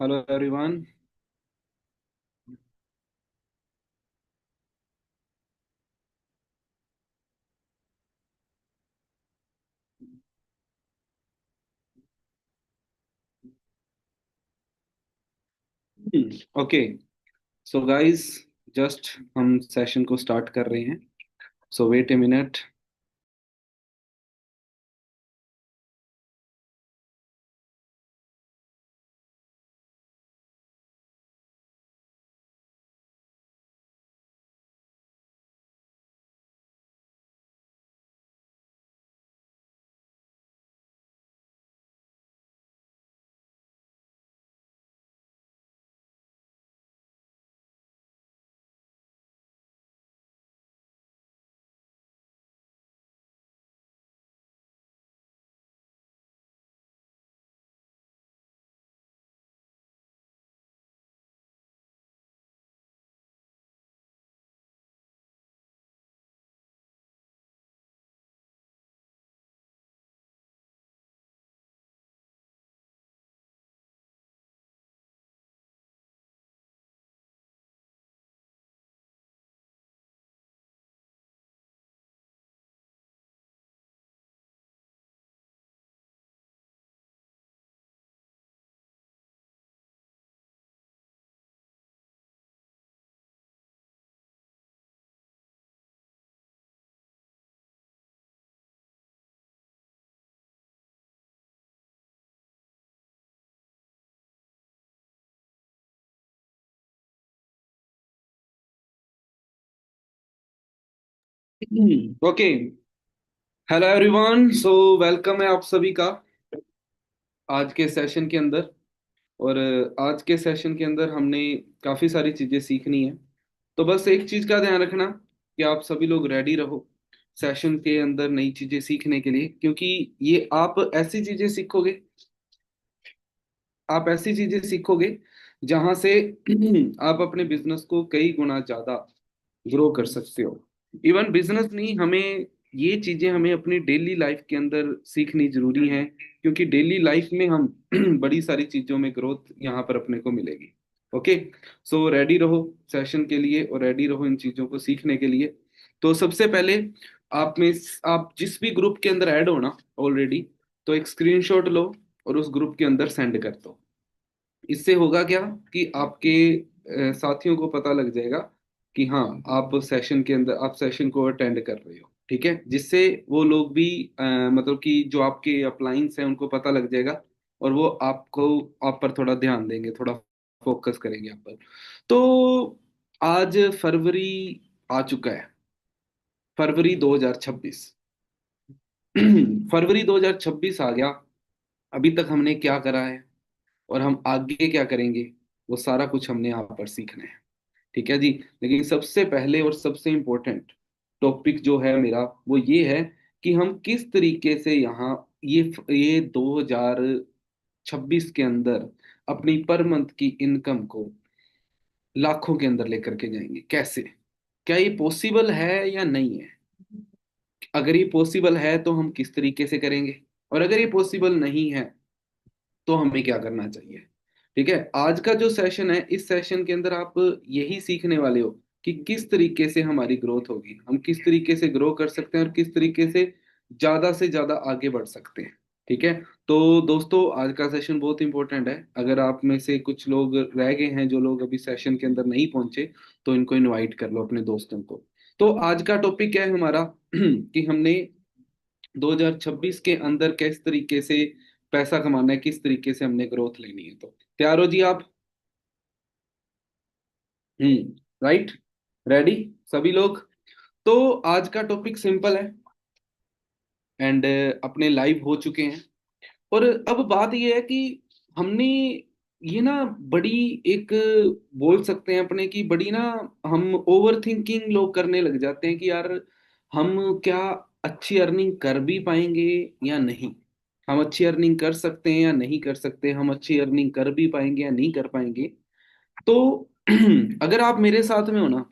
Hello everyone. Okay, so guys, just हम session को start कर रहे हैं। So wait a minute. Okay, hello everyone. So welcome है आप सभी का आज के सेशन के अंदर। और आज के सेशन के अंदर हमने काफ़ी सारी चीज़ें सीखनी है। तो बस एक चीज़ का ध्यान रखना कि आप सभी लोग रेडी रहो सेशन के अंदर नई चीज़ें सीखने के लिए, क्योंकि ये आप ऐसी चीजें सीखोगे जहां से आप अपने बिजनेस को कई गुना ज्यादा ग्रो कर सकते हो। इवन बिजनेस नहीं, हमें ये चीजें हमें अपनी डेली लाइफ के अंदर सीखनी जरूरी है, क्योंकि डेली लाइफ में हम बड़ी सारी चीजों में ग्रोथ यहाँ पर अपने को मिलेगी। ओके, सो रेडी रहो सेशन के लिए और रेडी रहो इन चीजों को सीखने के लिए। तो सबसे पहले आप में आप जिस भी ग्रुप के अंदर ऐड हो ना ऑलरेडी, तो एक स्क्रीनशॉट लो और उस ग्रुप के अंदर सेंड कर दो। इससे होगा क्या कि आपके साथियों को पता लग जाएगा कि हाँ, आप सेशन को अटेंड कर रहे हो। ठीक है, जिससे वो लोग भी मतलब कि जो आपके अपलाइंस हैं उनको पता लग जाएगा, और वो आप पर थोड़ा ध्यान देंगे, थोड़ा फोकस करेंगे आप पर। तो आज फरवरी आ चुका है, फरवरी 2026। फरवरी 2026 आ गया। अभी तक हमने क्या करा है और हम आगे क्या करेंगे, वो सारा कुछ हमने यहाँ पर सीखना है। ठीक है जी। लेकिन सबसे पहले और सबसे इम्पोर्टेंट टॉपिक जो है मेरा, वो ये है कि हम किस तरीके से यहाँ ये 2026 के अंदर अपनी पर मंथ की इनकम को लाखों के अंदर लेकर के जाएंगे। कैसे, क्या ये पॉसिबल है या नहीं है? अगर ये पॉसिबल है तो हम किस तरीके से करेंगे, और अगर ये पॉसिबल नहीं है तो हमें क्या करना चाहिए। ठीक है, आज का जो सेशन है, इस सेशन के अंदर आप यही सीखने वाले हो कि किस तरीके से हमारी ग्रोथ होगी, हम किस तरीके से ग्रो कर सकते हैं और किस तरीके से ज्यादा आगे बढ़ सकते हैं। ठीक है, तो दोस्तों आज का सेशन बहुत इंपॉर्टेंट है। अगर आप में से कुछ लोग रह गए हैं, जो लोग अभी सेशन के अंदर नहीं पहुंचे, तो इनको इनवाइट कर लो अपने दोस्तों को। तो आज का टॉपिक क्या है हमारा कि हमने 2026 के अंदर किस तरीके से पैसा कमाना है, किस तरीके से हमने ग्रोथ लेनी है। तो तैयार हो जी आप? राइट, रेडी सभी लोग? तो आज का टॉपिक सिंपल है एंड अपने लाइव हो चुके हैं। और अब बात ये है कि हमने ये ना बड़ी एक बोल सकते हैं अपने की बड़ी ना, हम ओवर थिंकिंग लोग करने लग जाते हैं कि यार हम क्या अच्छी अर्निंग कर भी पाएंगे या नहीं, हम अच्छी अर्निंग कर सकते हैं या नहीं कर सकते, हम अच्छी अर्निंग कर भी पाएंगे या नहीं कर पाएंगे। तो अगर आप मेरे साथ में हो ना,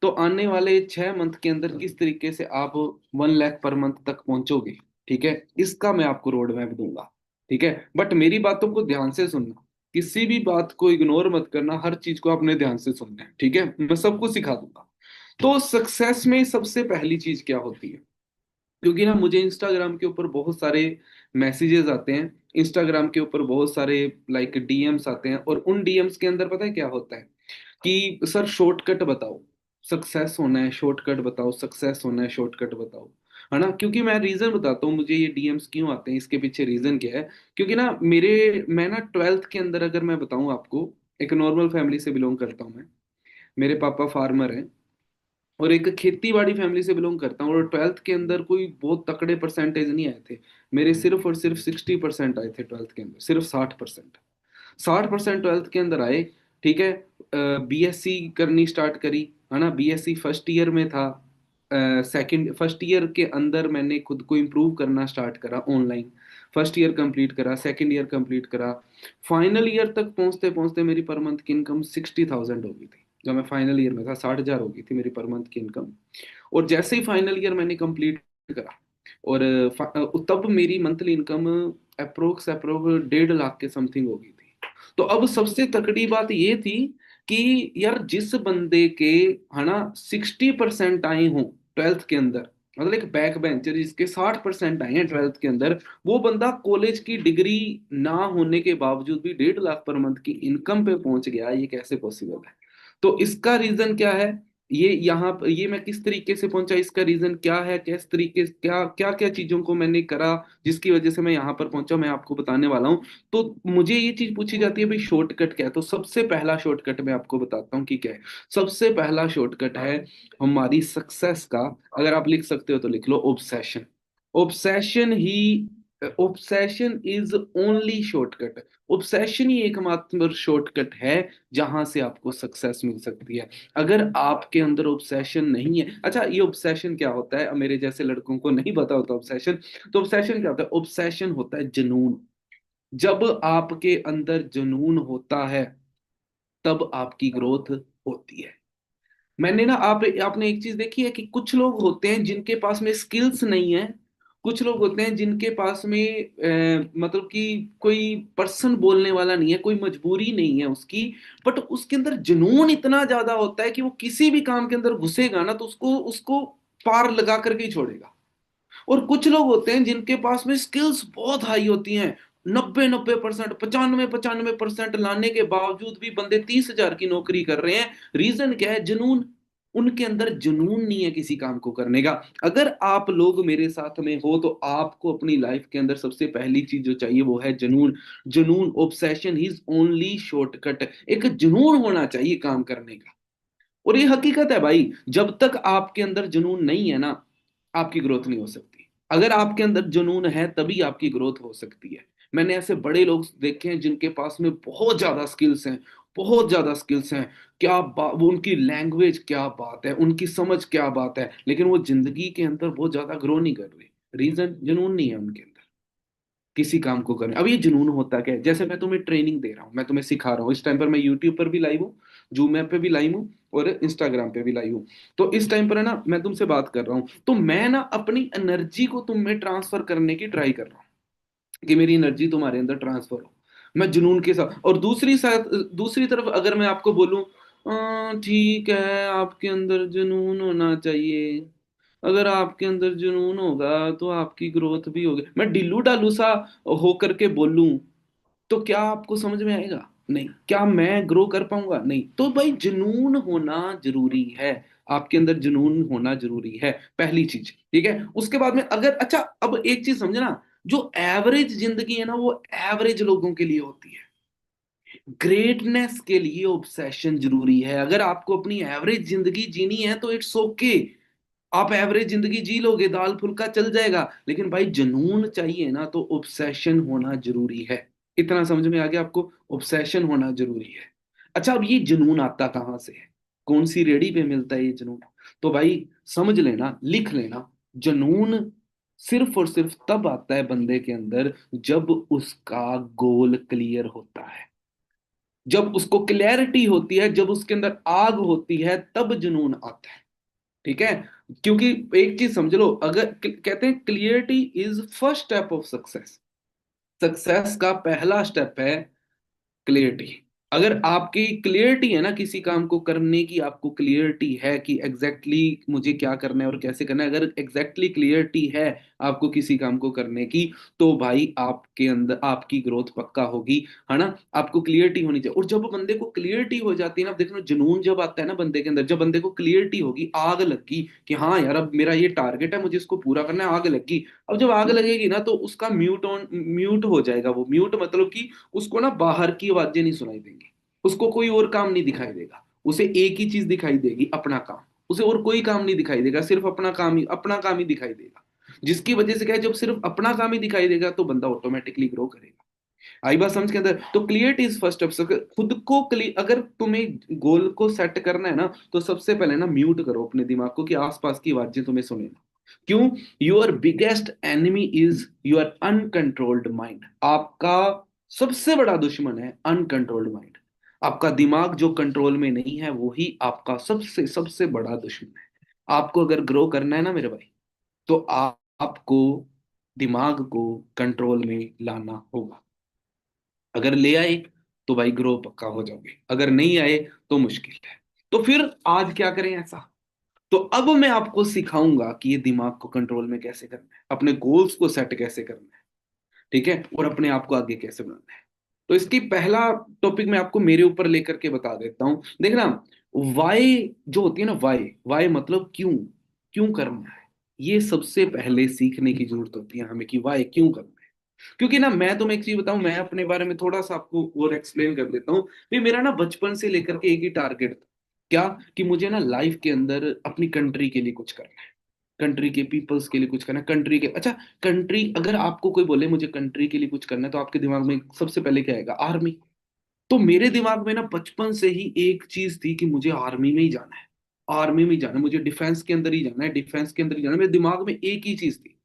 तो आने वाले 6 मंथ के अंदर किस तरीके से आप 1 लाख पर मंथ तक पहुंचोगे, ठीक है, इसका मैं आपको रोड मैप दूंगा। ठीक है, बट मेरी बातों को ध्यान से सुनना। किसी भी बात को इग्नोर मत करना, हर चीज को अपने ध्यान से सुनना है, ठीक है? मैं सबको सिखा दूंगा। तो सक्सेस में सबसे पहली चीज क्या होती है? क्योंकि ना मुझे इंस्टाग्राम के ऊपर बहुत सारे मैसेजेस आते हैं, इंस्टाग्राम के ऊपर बहुत सारे लाइक डीएम्स आते हैं, और उन डीएम्स के अंदर पता है क्या होता है कि सर शॉर्टकट बताओ, सक्सेस होना है शॉर्टकट बताओ, सक्सेस होना है शॉर्टकट बताओ, है ना? क्योंकि मैं रीजन बताता हूँ मुझे ये डीएम्स क्यों आते हैं, इसके पीछे रीजन क्या है। क्योंकि ना मैं ना 12th के अंदर अगर मैं बताऊं आपको, एक नॉर्मल फैमिली से बिलोंग करता हूँ मैं। मेरे पापा फार्मर हैं, और एक खेती बाड़ी फैमिली से बिलोंग करता हूँ, और 12th के अंदर कोई बहुत तकड़े परसेंटेज नहीं आए थे। मेरे सिर्फ और सिर्फ 60% आए थे 12th के अंदर, सिर्फ 60%। 60% 12th के अंदर आए, ठीक है? बीएससी करनी स्टार्ट करी, है ना? बीएससी फर्स्ट ईयर में था, सेकंड फर्स्ट ईयर के अंदर मैंने खुद को इम्प्रूव करना स्टार्ट करा ऑनलाइन। फर्स्ट ईयर कंप्लीट करा, सेकंड ईयर कंप्लीट करा, फाइनल ईयर तक पहुंचते पहुंचते मेरी पर मंथ की इनकम 60,000 हो गई थी। जब मैं फाइनल ईयर में था 60,000 हो गई थी मेरी पर मंथ की इनकम। और जैसे ही फाइनल ईयर मैंने कंप्लीट करा, और तब मेरी मंथली इनकम अप्रोक्स 1.5 लाख के समथिंग हो गई थी। तो अब सबसे तकड़ी बात ये थी कि यार जिस बंदे के, है ना, 60% आए हों 12th के अंदर, मतलब एक बैक बेंचर जिसके 60% आए हैं 12th के अंदर, वो बंदा कॉलेज की डिग्री ना होने के बावजूद भी 1.5 लाख पर मंथ की इनकम पे पहुंच गया, ये कैसे पॉसिबल है? तो इसका रीजन क्या है? ये यहाँ पर ये मैं किस तरीके से पहुंचा, इसका रीजन क्या है, किस तरीके क्या क्या क्या चीजों को मैंने करा जिसकी वजह से मैं यहाँ पर पहुंचा, मैं आपको बताने वाला हूँ। तो मुझे ये चीज पूछी जाती है भाई शॉर्टकट क्या है, तो सबसे पहला शॉर्टकट मैं आपको बताता हूँ कि क्या है। सबसे पहला शॉर्टकट है हमारी सक्सेस का, अगर आप लिख सकते हो तो लिख लो, ऑब्सेशन। ऑब्सेशन ही obsession is only shortcut. Obsession ही एकमात्र शॉर्टकट है जहां से आपको सक्सेस मिल सकती है। अगर आपके अंदर ऑब्सेशन नहीं है, अच्छा ये ऑब्सेशन क्या होता है, मेरे जैसे लड़कों को नहीं पता होता ऑब्सेशन। तो ऑब्सेशन क्या होता है? ऑब्सेशन होता है जुनून। जब आपके अंदर जुनून होता है तब आपकी ग्रोथ होती है। मैंने ना आपने एक चीज देखी है कि कुछ लोग होते हैं जिनके पास में स्किल्स नहीं है, कुछ लोग होते हैं जिनके पास में मतलब कि कोई पर्सन बोलने वाला नहीं है, कोई मजबूरी नहीं है उसकी, बट उसके अंदर जुनून इतना ज्यादा होता है कि वो किसी भी काम के अंदर घुसेगा ना तो उसको उसको पार लगा करके ही छोड़ेगा। और कुछ लोग होते हैं जिनके पास में स्किल्स बहुत हाई होती हैं, 90-90%, 95-95% लाने के बावजूद भी बंदे 30,000 की नौकरी कर रहे हैं। रीजन क्या है? जुनून। उनके अंदर जुनून नहीं है किसी काम को करने का। अगर आप लोग मेरे साथ में हो तो आपको अपनी लाइफ के अंदर सबसे पहली चीज जो चाहिए वो है जुनून। जुनून, ऑब्सेशन इज ओनली शॉर्टकट। एक जुनून होना चाहिए काम करने का। और ये हकीकत है भाई, जब तक आपके अंदर जुनून नहीं है ना, आपकी ग्रोथ नहीं हो सकती। अगर आपके अंदर जुनून है तभी आपकी ग्रोथ हो सकती है। मैंने ऐसे बड़े लोग देखे हैं जिनके पास में बहुत ज्यादा स्किल्स हैं, बहुत ज्यादा स्किल्स हैं। क्या बात, वो उनकी लैंग्वेज क्या बात है, उनकी समझ क्या बात है, लेकिन वो जिंदगी के अंदर बहुत ज्यादा ग्रो नहीं कर रहे। रीजन जुनून नहीं है उनके अंदर किसी काम को करने। अब ये जुनून होता क्या है? जैसे मैं तुम्हें ट्रेनिंग दे रहा हूँ, मैं तुम्हें सिखा रहा हूँ, इस टाइम पर मैं यूट्यूब पर भी लाइव हूँ, जूम ऐप पे भी लाइव हूँ, और इंस्टाग्राम पे भी लाइव हूँ। तो इस टाइम पर है ना मैं तुमसे बात कर रहा हूँ, तो मैं ना अपनी एनर्जी को तुम में ट्रांसफर करने की ट्राई कर रहा हूँ कि मेरी एनर्जी तुम्हारे अंदर ट्रांसफर हो, मैं जुनून के साथ। और दूसरी तरफ अगर मैं आपको बोलूं, ठीक है आपके अंदर जुनून होना चाहिए, अगर आपके अंदर जुनून होगा तो आपकी ग्रोथ भी होगी, मैं ढिल्लू डालू सा होकर के बोलूं, तो क्या आपको समझ में आएगा? नहीं। क्या मैं ग्रो कर पाऊंगा? नहीं। तो भाई जुनून होना जरूरी है, आपके अंदर जुनून होना जरूरी है, पहली चीज, ठीक है? उसके बाद में अगर, अच्छा अब एक चीज समझना, जो एवरेज जिंदगी है ना वो एवरेज लोगों के लिए होती है। ग्रेटनेस के लिए ऑब्सेशन जरूरी है। अगर आपको अपनी एवरेज जिंदगी जीनी है तो इट्स ओके, आप एवरेज जिंदगी जी लोगे, दाल फुल्का चल जाएगा, लेकिन भाई जुनून चाहिए ना तो ऑब्सेशन होना जरूरी है। इतना समझ में आ गया आपको? ऑब्सेशन होना जरूरी है। अच्छा अब ये जुनून आता कहाँ से है, कौन सी रेडी पे मिलता है ये जुनून? तो भाई समझ लेना, लिख लेना, जुनून सिर्फ और सिर्फ तब आता है बंदे के अंदर जब उसका गोल क्लियर होता है, जब उसको क्लैरिटी होती है, जब उसके अंदर आग होती है, तब जुनून आता है, ठीक है? क्योंकि एक चीज समझ लो, अगर कहते हैं clarity is first step of success. Success का पहला स्टेप है क्लियरिटी। अगर आपकी क्लियरिटी है ना किसी काम को करने की, आपको क्लियरिटी है कि एग्जैक्टली मुझे क्या करना है और कैसे करना है, अगर एग्जैक्टली क्लियरिटी है आपको किसी काम को करने की, तो भाई आपके अंदर आपकी ग्रोथ पक्का होगी, है ना। आपको क्लियरिटी होनी चाहिए। और जब बंदे को क्लियरिटी हो जाती है ना, देखो जुनून जब आता है ना बंदे के अंदर, जब बंदे को क्लियरिटी होगी, आग लगी कि हाँ यार अब मेरा ये टारगेट है, मुझे इसको पूरा करना है, आग लगी। अब जब आग लगेगी ना तो उसका म्यूट हो जाएगा। वो म्यूट मतलब कि उसको ना बाहर की आवाजें नहीं सुनाई देंगी, उसको कोई और काम नहीं दिखाई देगा, उसे एक ही चीज दिखाई देगी, अपना काम। उसे और कोई काम नहीं दिखाई देगा, सिर्फ अपना काम ही दिखाई देगा। जिसकी वजह से क्या है, जब सिर्फ अपना काम ही दिखाई देगा तो बंदा ऑटोमेटिकली ग्रो करेगा। आई बात समझ के अंदर? तो क्लियरिटी इज फर्स्ट स्टेप। खुद को क्लियर, अगर तुम्हें गोल को सेट करना है ना, तो सबसे पहले ना म्यूट करो अपने दिमाग को कि आसपास की आवाजें तुम्हें सुने ना। क्यों? Your biggest enemy is your uncontrolled mind. आपका सबसे बड़ा दुश्मन है अनकंट्रोल्ड माइंड। आपका दिमाग जो कंट्रोल में नहीं है, वो ही आपका सबसे सबसे बड़ा दुश्मन है। आपको अगर ग्रो करना है ना मेरे भाई, तो आपको दिमाग को कंट्रोल में लाना होगा। अगर ले आए तो भाई ग्रो पक्का हो जाओगे, अगर नहीं आए तो मुश्किल है। तो फिर आज क्या करें ऐसा? तो अब मैं आपको सिखाऊंगा कि ये दिमाग को कंट्रोल में कैसे करना है, अपने गोल्स को सेट कैसे करना है, ठीक है, और अपने आप को आगे कैसे बढ़ाना है। तो इसकी पहला टॉपिक मैं आपको मेरे ऊपर लेकर के बता देता हूं। देखना, वाई जो होती है ना, वाई वाई मतलब क्यों, क्यों करना है, ये सबसे पहले सीखने की जरूरत होती है हमें कि वाई क्यों करना है। क्योंकि ना मैं तुम्हें एक चीज बताऊं, मैं अपने बारे में थोड़ा सा आपको और एक्सप्लेन कर देता हूँ। भी मेरा ना बचपन से लेकर के एक ही टारगेट था, क्या, कि मुझे ना लाइफ के अंदर अपनी कंट्री के लिए कुछ करना है, कंट्री के पीपल्स के लिए कुछ करना है, कंट्री के, अच्छा, कंट्री, अगर आपको कोई बोले मुझे कंट्री के लिए कुछ करना है, तो आपके दिमाग में सबसे पहले क्या आएगा? आर्मी। तो मेरे दिमाग में ना बचपन से ही एक चीज थी कि मुझे आर्मी में ही जाना है, आर्मी में ही जाना है, मुझे डिफेंस के अंदर ही जाना है, डिफेंस के अंदर ही जाना है। मेरे दिमाग में एक ही चीज थी।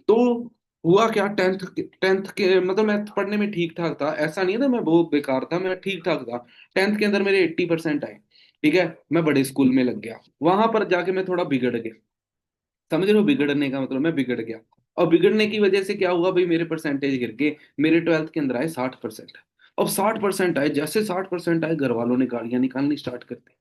तो हुआ क्या, टेंथ टेंथ के मतलब मैं पढ़ने में ठीक ठाक था, ऐसा नहीं था मैं बहुत बेकार था, मैं ठीक ठाक था। टेंथ के अंदर मेरे 80% आए, ठीक है। मैं बड़े स्कूल में लग गया, वहां पर जाके मैं थोड़ा बिगड़ गया। समझ रहे हो बिगड़ने का मतलब? मैं बिगड़ गया। और बिगड़ने की वजह से क्या हुआ भाई, मेरे परसेंटेज गिर गए। मेरे ट्वेल्थ के अंदर आए 60%। अब 60% आए, जैसे 60% आए, घर वालों ने गालियां निकालनी स्टार्ट कर दी,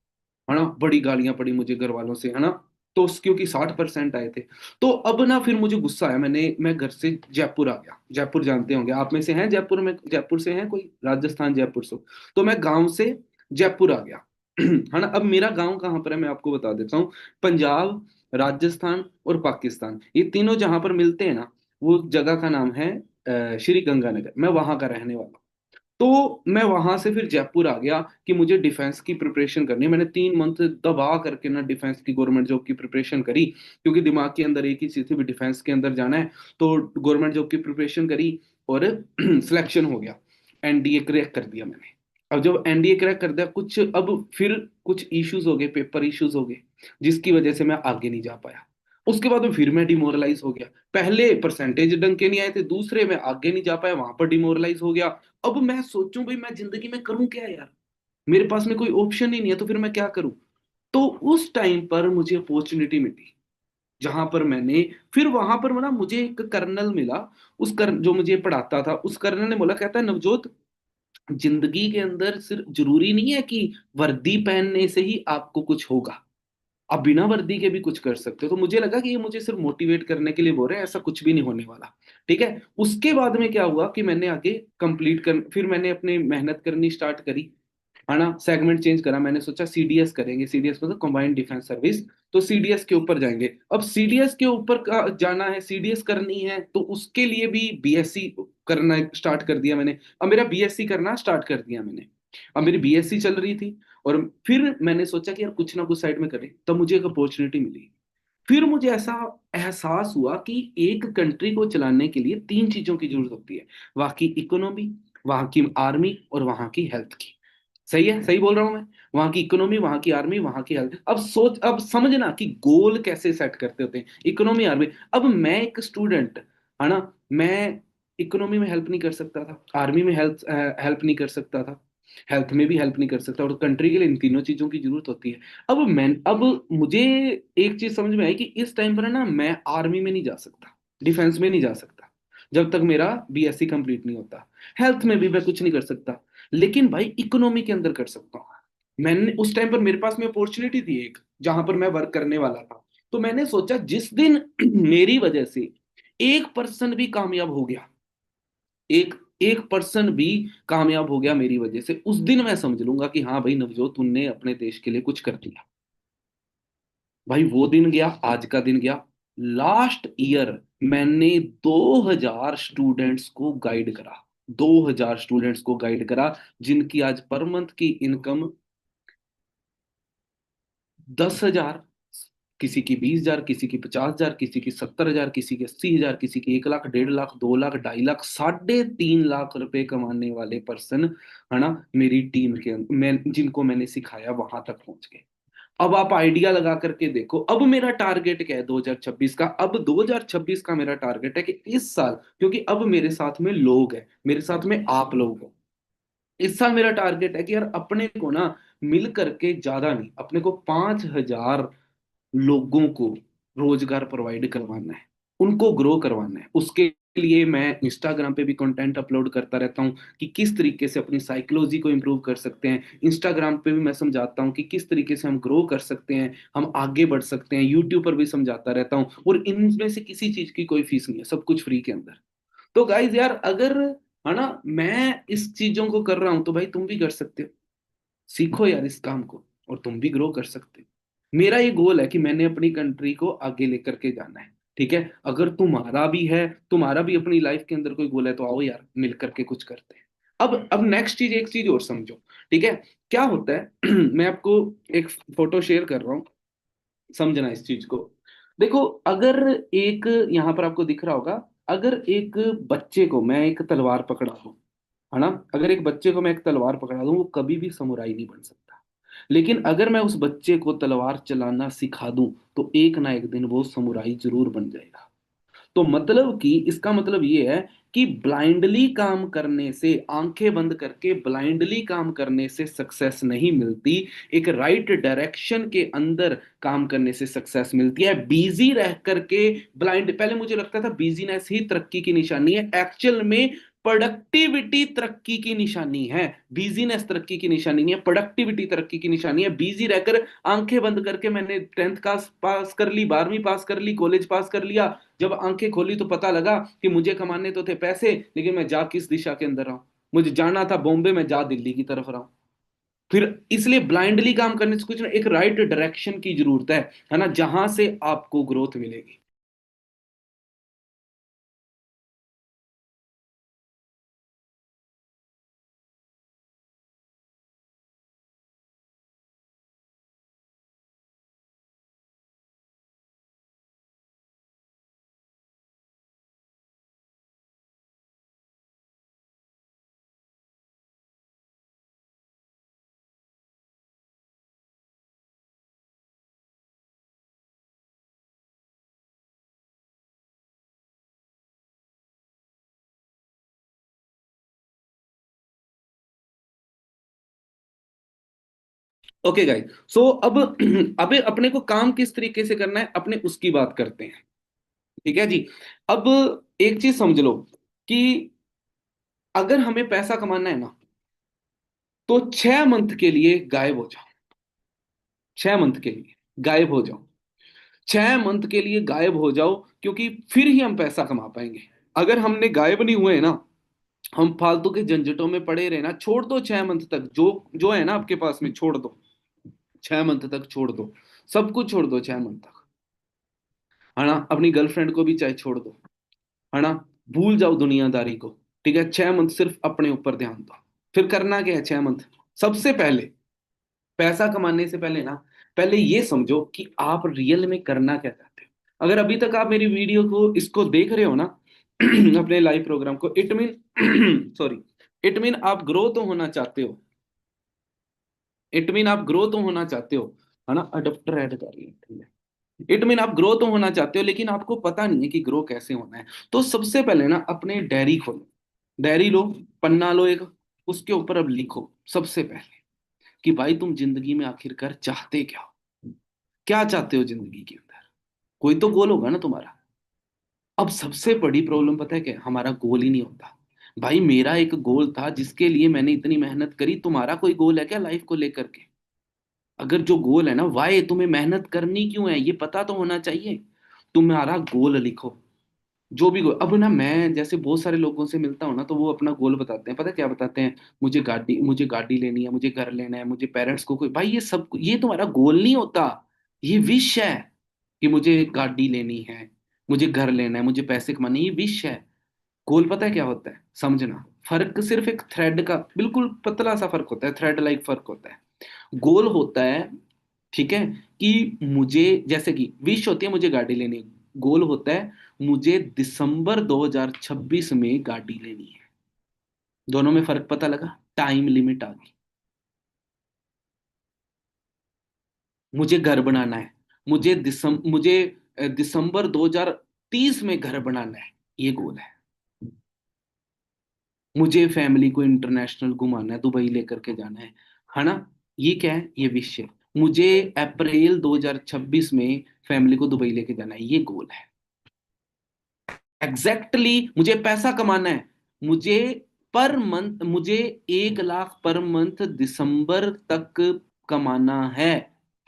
है ना। बड़ी गालियां पड़ी मुझे घर वालों से, है ना। तो क्योंकि 60% आए थे। तो अब ना फिर मुझे गुस्सा आया, मैं घर से जयपुर आ गया। जयपुर जानते होंगे, आप में से हैं जयपुर में, जयपुर से हैं कोई, राजस्थान जयपुर से? तो मैं गांव से जयपुर आ गया है ना। अब मेरा गांव कहाँ पर है मैं आपको बता देता हूँ। पंजाब, राजस्थान और पाकिस्तान, ये तीनों जहां पर मिलते हैं ना, वो जगह का नाम है श्री गंगानगर। मैं वहां का रहने वाला हूं। तो मैं वहां से फिर जयपुर आ गया कि मुझे डिफेंस की प्रिपरेशन करनी है। मैंने 3 मंथ दबा करके ना डिफेंस की, गवर्नमेंट जॉब की प्रिपरेशन करी, क्योंकि दिमाग के अंदर एक ही चीज थी भी, डिफेंस के अंदर जाना है। तो गवर्नमेंट जॉब की प्रिपरेशन करी और सिलेक्शन हो गया। एनडीए क्रैक कर दिया मैंने। अब जब एनडीए क्रैक कर दिया, कुछ अब फिर कुछ इश्यूज हो गए, पेपर इश्यूज हो गए, जिसकी वजह से मैं आगे नहीं जा पाया। उसके बाद में फिर मैं डिमोरलाइज हो गया। पहले परसेंटेज डंके के नहीं आए थे, दूसरे में आगे नहीं जा पाया, वहां पर डिमोरलाइज हो गया। अब मैं सोचूं भाई मैं जिंदगी में करूं क्या यार, मेरे पास में कोई ऑप्शन ही नहीं है, तो फिर मैं क्या करूं? तो उस टाइम पर मुझे अपॉर्चुनिटी मिली, जहां पर मैंने, फिर वहां पर ना मुझे एक कर्नल मिला। जो मुझे पढ़ाता था, उस कर्नल ने बोला, कहता है नवजोत, जिंदगी के अंदर सिर्फ जरूरी नहीं है कि वर्दी पहनने से ही आपको कुछ होगा, आप बिना वर्दी के भी कुछ कर सकते हो। तो मुझे लगा कि ये मुझे सिर्फ मोटिवेट करने के लिए बोल रहे हैं, ऐसा कुछ भी नहीं होने वाला, ठीक है। उसके बाद में क्या हुआ कि मैंने आगे कंप्लीट कर, फिर मैंने अपनी मेहनत करनी स्टार्ट करी, है ना। सेगमेंट चेंज करा, मैंने सोचा सीडीएस करेंगे, सीडीएस मतलब कंबाइंड डिफेंस सर्विस। तो सीडीएस के ऊपर जाएंगे। अब सीडीएस के ऊपर जाना है, सीडीएस करनी है, तो उसके लिए भी बीएससी करना स्टार्ट कर दिया मैंने। अब मेरा बीएससी करना स्टार्ट कर दिया मैंने। अब मेरी बीएससी चल रही थी, और फिर मैंने सोचा कि यार कुछ ना कुछ साइड में करें, तब मुझे एक अपॉर्चुनिटी मिली। फिर मुझे ऐसा एहसास हुआ कि एक कंट्री को चलाने के लिए 3 चीजों की जरूरत होती है, वहां की इकोनॉमी, वहां की आर्मी और वहां की हेल्थ की। सही है, सही बोल रहा हूं मैं? वहां की इकोनॉमी, वहां की आर्मी, वहां की हेल्थ। अब सोच, अब समझना कि गोल कैसे सेट करते होते हैं, इकोनॉमी, आर्मी। अब मैं एक स्टूडेंट, है ना, मैं इकोनॉमी में हेल्प नहीं कर सकता था, आर्मी में हेल्प हेल्प नहीं कर सकता था, हेल्थ में भी हेल्प नहीं कर सकता, और कंट्री के लिए इन तीनों चीजों की जरूरत होती है। अब मुझे एक चीज समझ में आई कि इस टाइम पर है ना, मैं आर्मी में नहीं जा सकता, डिफेंस में नहीं जा सकता। जब तक मेरा बीएससी कंप्लीट नहीं होता। हेल्थ में भी मैं कुछ नहीं कर सकता, लेकिन भाई इकोनॉमी के अंदर कर सकता हूँ। मैंने उस टाइम पर मेरे पास में अपॉर्चुनिटी थी एक, जहां पर मैं वर्क करने वाला था। तो मैंने सोचा जिस दिन मेरी वजह से 1% भी कामयाब हो गया, एक 1% भी कामयाब हो गया मेरी वजह से, उस दिन मैं समझ लूंगा कि हाँ भाई नवजोत तुमने अपने देश के लिए कुछ कर दिया। भाई वो दिन गया, आज का दिन गया। लास्ट ईयर मैंने 2000 स्टूडेंट्स को गाइड करा, 2000 स्टूडेंट्स को गाइड करा, जिनकी आज पर मंथ की इनकम 10,000, किसी की 20,000, किसी की 50,000, किसी की 70,000, किसी की 80,000, किसी की 1 लाख, 1.5 लाख, 2 लाख, 2.5 लाख, 3.5 लाख कमाने वाले पर्सन, है ना, मेरी टीम के अंदर, मैं जिनको मैंने सिखाया वहां तक पहुंच गए। अब आप आइडिया लगा करके देखो, अब मेरा टारगेट क्या है 2026 का। अब 2026 का मेरा टारगेट है कि इस साल, क्योंकि अब मेरे साथ में लोग हैं, मेरे साथ में आप लोग हो, इस साल मेरा टारगेट है कि यार अपने को ना मिल करके, ज्यादा नहीं, अपने को 5,000 लोगों को रोजगार प्रोवाइड करवाना है, उनको ग्रो करवाना है। उसके लिए मैं इंस्टाग्राम पे भी कंटेंट अपलोड करता रहता हूँ कि किस तरीके से अपनी साइकोलॉजी को इंप्रूव कर सकते हैं। इंस्टाग्राम पे भी मैं समझाता हूँ कि किस तरीके से हम ग्रो कर सकते हैं, हम आगे बढ़ सकते हैं। यूट्यूब पर भी समझाता रहता हूँ, और इनमें से किसी चीज की कोई फीस नहीं है, सब कुछ फ्री के अंदर। तो गाइज यार, अगर, है ना, मैं इस चीजों को कर रहा हूं तो भाई तुम भी कर सकते हो। सीखो यार इस काम को, और तुम भी ग्रो कर सकते हो। मेरा ये गोल है कि मैंने अपनी कंट्री को आगे लेकर के जाना है। ठीक है, अगर तुम्हारा भी है, तुम्हारा भी अपनी लाइफ के अंदर कोई गोल है, तो आओ यार मिल करके कुछ करते हैं। अब नेक्स्ट चीज, एक चीज और समझो। ठीक है, क्या होता है मैं आपको एक फोटो शेयर कर रहा हूँ, समझना इस चीज को। देखो, अगर एक, यहाँ पर आपको दिख रहा होगा, अगर एक बच्चे को मैं एक तलवार पकड़ा दूं, है ना, अगर एक बच्चे को मैं एक तलवार पकड़ा दूं, वो कभी भी समुराई नहीं बन सकता। लेकिन अगर मैं उस बच्चे को तलवार चलाना सिखा दूं, तो एक ना एक दिन वो समुराई जरूर बन जाएगा। तो मतलब कि इसका मतलब ये है कि ब्लाइंडली काम करने से, आंखें बंद करके ब्लाइंडली काम करने से सक्सेस नहीं मिलती। एक राइट डायरेक्शन के अंदर काम करने से सक्सेस मिलती है। बिजी रह करके ब्लाइंड, पहले मुझे लगता था बिजीनेस ही तरक्की की निशानी है, एक्चुअल में प्रोडक्टिविटी तरक्की की निशानी है। बिजीनेस तरक्की की निशानी नहीं है, प्रोडक्टिविटी तरक्की की निशानी है। बिजी रहकर, आंखें बंद करके मैंने 10th क्लास पास कर ली, 12वीं पास कर ली, कॉलेज पास कर लिया। जब आंखें खोली तो पता लगा कि मुझे कमाने तो थे पैसे, लेकिन मैं जा किस दिशा के अंदर रहा हूं। मुझे जाना था बॉम्बे, में जा दिल्ली की तरफ रहा हूं। फिर इसलिए ब्लाइंडली काम करने से कुछ ना, एक राइट डायरेक्शन की जरूरत है ना, जहां से आपको ग्रोथ मिलेगी। ओके गाइस, सो अब अब अपने को काम किस तरीके से करना है, अपने उसकी बात करते हैं। ठीक है जी। अब एक चीज समझ लो कि अगर हमें पैसा कमाना है ना, तो 6 मंथ के लिए गायब हो जाओ। 6 मंथ के लिए गायब हो जाओ। 6 मंथ के लिए गायब हो जाओ, क्योंकि फिर ही हम पैसा कमा पाएंगे। अगर हमने गायब नहीं हुए ना, हम फालतू के झंझटों में पड़े रहे ना, छोड़ दो 6 मंथ तक, जो जो है ना आपके पास में, छोड़ दो। 6 मंथ तक छोड़ दो, सब कुछ छोड़ दो 6 मंथ तक, है ना, अपनी गर्लफ्रेंड को भी चाहे छोड़ दो, है ना, भूल जाओ दुनियादारी को। ठीक है, 6 मंथ सिर्फ अपने ऊपर ध्यान दो। फिर करना क्या है 6 मंथ? सबसे पहले, पैसा कमाने से पहले ना, पहले ये समझो कि आप रियल में करना क्या चाहते हो। अगर अभी तक आप मेरी वीडियो को, इसको देख रहे हो ना, अपने लाइव प्रोग्राम को, it mean sorry, it mean आप ग्रो तो होना चाहते हो। इट मीन आप ग्रो तो होना चाहते हो, है ना, अडप्टर ऐड कर लिया, ठीक है। इट मीन आप ग्रो तो होना चाहते हो, लेकिन आपको पता नहीं है कि ग्रो कैसे होना है। तो सबसे पहले ना अपने डायरी खोलो, डायरी लो, पन्ना लो एक, उसके ऊपर अब लिखो सबसे पहले कि भाई तुम जिंदगी में आखिरकार चाहते क्या हो, क्या चाहते हो जिंदगी के अंदर। कोई तो गोल होगा ना तुम्हारा। अब सबसे बड़ी प्रॉब्लम पता है क्या, हमारा गोल ही नहीं होता। भाई मेरा एक गोल था जिसके लिए मैंने इतनी मेहनत करी, तुम्हारा कोई गोल है क्या लाइफ को लेकर के? अगर जो गोल है ना, वाई तुम्हें मेहनत करनी क्यों है ये पता तो होना चाहिए। तुम्हारा गोल लिखो, जो भी गोल। अब ना मैं जैसे बहुत सारे लोगों से मिलता हूँ ना, तो वो अपना गोल बताते हैं, पता है क्या बताते हैं? मुझे गाड़ी लेनी है, मुझे घर लेना है, मुझे पेरेंट्स को कोई, भाई ये तुम्हारा गोल नहीं होता। ये विश है कि मुझे गाड़ी लेनी है, मुझे घर लेना है, मुझे पैसे कमाने, ये विश है। गोल पता है क्या होता है, समझना। फर्क सिर्फ एक थ्रेड का बिल्कुल पतला सा फर्क होता है, थ्रेड लाइक फर्क होता है। गोल होता है, ठीक है, कि मुझे, जैसे कि विश होती है मुझे गाड़ी लेनी है, गोल होता है मुझे दिसंबर 2026 में गाड़ी लेनी है। दोनों में फर्क पता लगा, टाइम लिमिट आ गई। मुझे घर बनाना है, मुझे दिसंबर 2030 में घर बनाना है, ये गोल है। मुझे फैमिली को इंटरनेशनल घुमाना है, दुबई लेकर के जाना है ना? ये क्या है, ये विश है। मुझे अप्रैल 2026 में फैमिली को दुबई लेके जाना है, ये गोल है। मुझे पैसा कमाना है, मुझे पर मंथ मुझे 1 लाख पर मंथ दिसंबर तक कमाना है,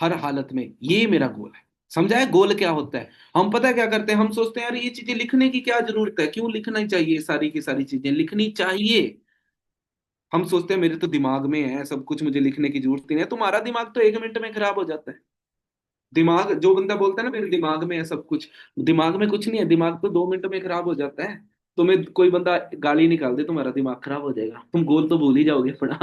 हर हालत में, ये मेरा गोल है। समझा है गोल क्या होता है? हम पता है क्या करते हैं, हम सोचते हैं यार ये चीजें लिखने की क्या जरूरत है, क्यों लिखना चाहिए, सारी की सारी चीजें लिखनी चाहिए। हम सोचते हैं मेरे तो दिमाग में है सब कुछ, मुझे लिखने की जरूरत ही नहीं है। तुम्हारा दिमाग तो 1 मिनट में खराब हो जाता है। दिमाग, जो बंदा बोलता है ना मेरे दिमाग में है सब कुछ, दिमाग में कुछ नहीं है, दिमाग तो 2 मिनट में खराब हो जाता है। तुम्हें कोई बंदा गाली निकाल दे, तुम्हारा दिमाग खराब हो जाएगा, तुम गोल तो भूल ही जाओगे अपना।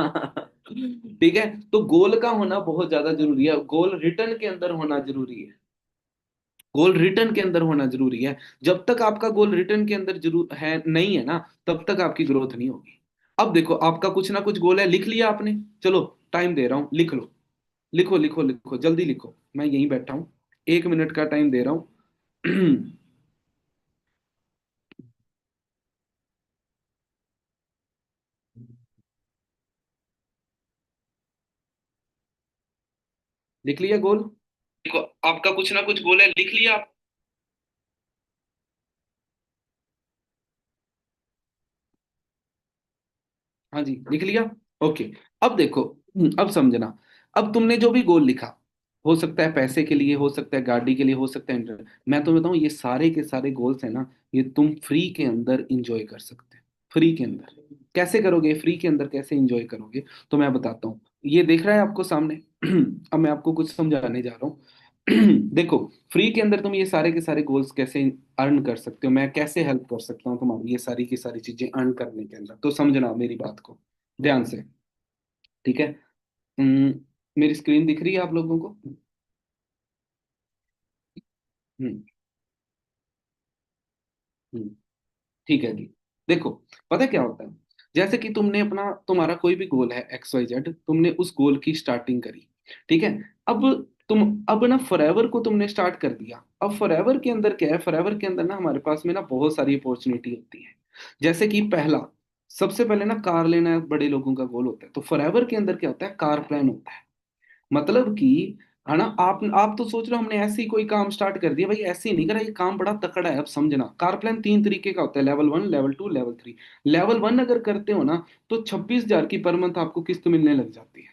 ठीक है, तो गोल का होना बहुत ज्यादा जरूरी है, गोल रिटर्न के अंदर होना जरूरी है। गोल रिटर्न के अंदर होना जरूरी है। जब तक आपका गोल रिटर्न के अंदर जरूर है नहीं है ना, तब तक आपकी ग्रोथ नहीं होगी। अब देखो, आपका कुछ ना कुछ गोल है, लिख लिया आपने, चलो टाइम दे रहा हूं, लिख लो। लिखो लिखो लिखो, जल्दी लिखो, मैं यहीं बैठा हूँ, 1 मिनट का टाइम दे रहा हूँ। लिख लिया गोल? देखो, आपका कुछ ना कुछ गोल है, लिख लिया आप? हाँ जी, लिख लिया। ओके। अब देखो, अब समझना। अब तुमने जो भी गोल लिखा, हो सकता है पैसे के लिए, हो सकता है गाड़ी के लिए, हो सकता है इंटर, मैं तो बताऊं ये सारे के सारे गोल्स है ना, ये तुम फ्री के अंदर इंजॉय कर सकते हो। फ्री के अंदर कैसे करोगे, फ्री के अंदर कैसे इंजॉय करोगे, तो मैं बताता हूँ। ये देख रहा है आपको सामने? अब मैं आपको कुछ समझाने जा रहा हूँ। देखो, फ्री के अंदर तुम ये सारे के सारे गोल्स कैसे अर्न कर सकते हो, मैं कैसे हेल्प कर सकता हूँ तुम्हारी ये सारी की सारी चीजें अर्न करने के अंदर, तो समझना मेरी बात को ध्यान से। ठीक है। हम्म, मेरी स्क्रीन दिख रही है आप लोगों को? हम्म। हम्म। ठीक है जी। देखो, पता है क्या होता है, जैसे कि तुमने अपना, तुम्हारा कोई भी गोल है XYZ, तुमने उस गोल की स्टार्टिंग करी, ठीक है। अब अब ना फॉरएवर को तुमने स्टार्ट कर दिया। अब फॉरएवर के अंदर क्या है, फॉरएवर के अंदर ना हमारे पास में ना बहुत सारी अपॉर्चुनिटी होती है। जैसे कि पहला, सबसे पहले ना कार लेना बड़े लोगों का गोल होता है, तो फॉरएवर के अंदर क्या होता है, कार प्लान होता है। मतलब कि, है ना, आप तो सोच रहे हो हमने ऐसे ही कोई काम स्टार्ट कर दिया, भाई ऐसे ही नहीं करा, ये काम बड़ा तकड़ा है। अब समझना, कार प्लान 3 तरीके का होता है, लेवल 1, लेवल 2, लेवल 3। लेवल 1 अगर करते हो ना, तो 26,000 की पर मंथ आपको किस्त मिलने लग जाती है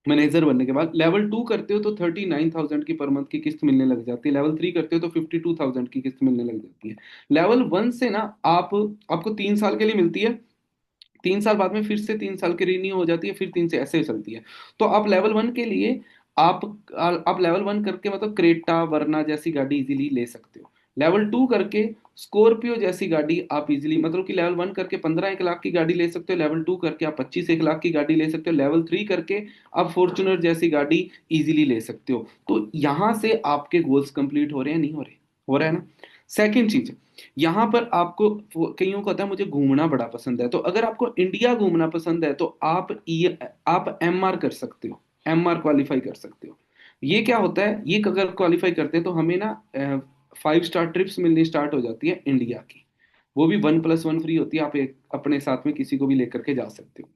मैनेजर बनने के बाद। लेवल 2 करते हो तो 39,000 की पर मंथ की किस्त मिलने लग जाती है। लेवल 3 करते हो तो 52,000 की किस्त मिलने लग जाती है। लेवल 1 से ना आप, आपको 3 साल के लिए मिलती है, 3 साल बाद में फिर से 3 साल की रिन्यू हो जाती है, फिर 3 से ऐसे चलती है। तो आप लेवल 1 के लिए, आप आप लेवल 1 करके मतलब क्रेटा वरना जैसी गाड़ी इजीली ले सकते हो। लेवल 2 करके स्कॉर्पियो जैसी गाड़ी आप इजीली, मतलब कि लेवल 1 करके 15 1 लाख की गाड़ी ले सकते हो, लेवल 2 करके आप 25 1 लाख की गाड़ी ले सकते हो, लेवल 3 करके आप फॉर्चुनर जैसी गाड़ी इजीली ले सकते हो। तो यहां से आपके गोल्स कंप्लीट हो रहे हैं, नहीं हो रहे? हो रहा है ना? सेकेंड चीज, यहाँ पर आपको, कईयों को होता है मुझे घूमना बड़ा पसंद है, तो अगर आपको इंडिया घूमना पसंद है तो आप MR कर सकते हो, MR क्वालिफाई कर सकते हो। ये क्या होता है, ये अगर क्वालिफाई करते हैं तो हमें ना 5 स्टार ट्रिप्स मिलनी स्टार्ट हो जाती है इंडिया की। वो भी 1+1 फ्री होती है, आप एक अपने साथ में किसी को भी लेकर के जा सकते हो।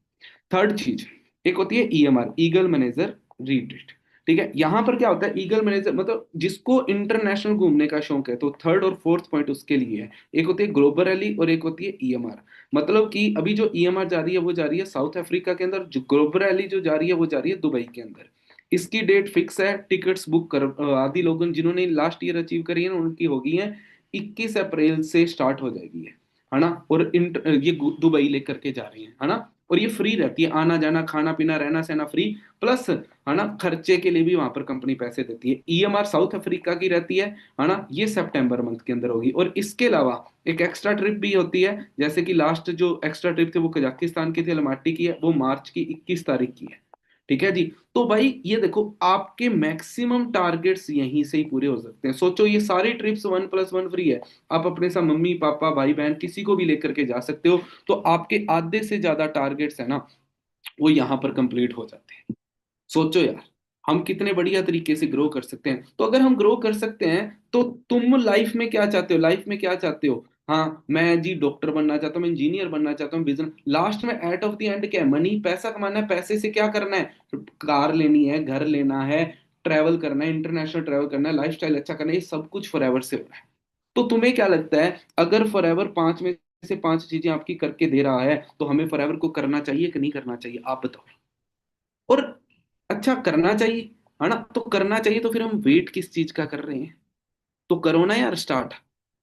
थर्ड चीज, एक होती है EMR, ईगल मैनेजर रिट्रीट। ठीक है, यहाँ पर क्या होता है, ईगल मैनेजर मतलब जिसको इंटरनेशनल घूमने का शौक है, तो थर्ड और फोर्थ पॉइंट उसके लिए है। एक होती है ग्लोबल रैली और एक होती है ईएमआर। मतलब कि अभी जो ईएमआर जा रही है वो जा रही है साउथ अफ्रीका के अंदर, जो ग्लोबल रैली जो जा रही है वो जा रही है दुबई के अंदर। इसकी डेट फिक्स है, टिकट्स बुक कर आदि लोगों जिन्होंने लास्ट ईयर अचीव करी है ना, उनकी होगी है 21 अप्रैल से स्टार्ट हो जाएगी है ना। और ये दुबई लेकर के जा रही है ना। और ये फ्री रहती है, आना जाना खाना पीना रहना सहना फ्री, प्लस है ना खर्चे के लिए भी वहां पर कंपनी पैसे देती है। ईएमआर साउथ अफ्रीका की रहती है ना, ये सितंबर मंथ के अंदर होगी। और इसके अलावा एक एक्स्ट्रा ट्रिप भी होती है, जैसे कि लास्ट जो एक्स्ट्रा ट्रिप थे वो कजाकिस्तान की थी, अलमाटी की है, वो मार्च की 21 तारीख की है। ठीक है जी। तो भाई ये देखो, आपके मैक्सिमम टारगेट्स यहीं से ही पूरे हो सकते हैं। सोचो ये सारी ट्रिप्स 1+1 फ्री है। आप अपने साथ मम्मी पापा भाई बहन किसी को भी लेकर के जा सकते हो। तो आपके आधे से ज्यादा टारगेट्स है ना, वो यहाँ पर कंप्लीट हो जाते हैं। सोचो यार, हम कितने बढ़िया तरीके से ग्रो कर सकते हैं। तो अगर हम ग्रो कर सकते हैं, तो तुम लाइफ में क्या चाहते हो, लाइफ में क्या चाहते हो? हाँ मैं जी डॉक्टर बनना चाहता हूँ, मैं इंजीनियर बनना चाहता हूँ, बिजनेस लास्ट में एट ऑफ द एंड क्या है, मनी, पैसा कमाना है। पैसे से क्या करना है? कार लेनी है, घर लेना है, ट्रैवल करना है, इंटरनेशनल ट्रैवल करना है, लाइफस्टाइल अच्छा करना है, ये सब कुछ फॉरएवर से हो रहा है। तो तुम्हें क्या लगता है, अगर फॉरएवर पांच में से पांच चीजें आपकी करके दे रहा है, तो हमें फॉरएवर को करना चाहिए कि नहीं करना चाहिए, आप बताओ। और अच्छा करना चाहिए, है ना, तो करना चाहिए, तो फिर हम वेट किस चीज का कर रहे हैं? तो करो ना यार स्टार्ट।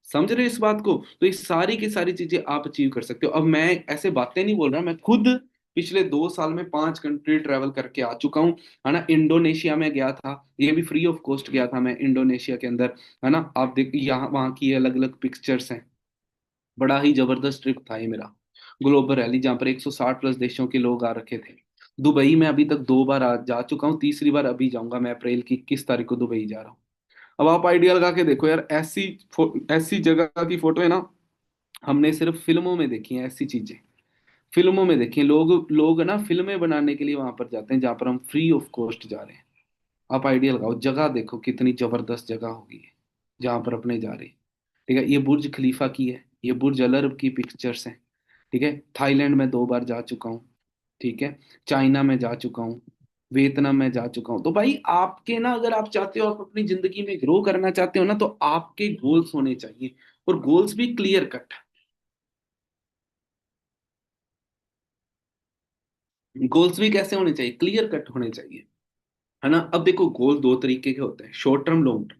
समझ रहे हो इस बात को? तो ये सारी की सारी चीजें आप अचीव कर सकते हो। अब मैं ऐसे बातें नहीं बोल रहा, मैं खुद पिछले 2 साल में 5 कंट्री ट्रेवल करके आ चुका हूँ, है ना। इंडोनेशिया में गया था, ये भी फ्री ऑफ कॉस्ट गया था मैं इंडोनेशिया के अंदर, है ना। आप देख यहाँ वहाँ की अलग अलग पिक्चर्स हैं। बड़ा ही जबरदस्त ट्रिप था ये मेरा, ग्लोबल रैली, जहाँ पर 160+ देशों के लोग आ रखे थे। दुबई में अभी तक 2 बार जा चुका हूँ, तीसरी बार अभी जाऊंगा मैं, अप्रैल की 21 तारीख को दुबई जा रहा हूँ। अब आप आइडिया लगा के देखो यार, ऐसी जगह की फोटो है ना, हमने सिर्फ फिल्मों में देखी है ऐसी चीजें। फिल्मों में देखी हैं, लोग लोग ना फिल्में बनाने के लिए वहां पर जाते हैं, जहाँ पर हम फ्री ऑफ कॉस्ट जा रहे हैं। आप आइडिया लगाओ, जगह देखो कितनी जबरदस्त जगह होगी ये, जहाँ पर अपने जा रहे हैं। ठीक है, ये बुर्ज खलीफा की है, ये बुर्ज अल अरब की पिक्चर्स हैं। ठीक है, थाईलैंड में 2 बार जा चुका हूँ। ठीक है, चाइना में जा चुका हूँ, वियतनाम में जा चुका हूँ। तो भाई आपके ना, अगर आप चाहते हो आप अपनी जिंदगी में ग्रो करना चाहते हो ना, तो आपके गोल्स होने चाहिए, और गोल्स भी क्लियर कट। गोल्स भी कैसे होने चाहिए? क्लियर कट होने चाहिए, है ना। अब देखो, गोल दो तरीके के होते हैं, शॉर्ट टर्म लॉन्ग टर्म।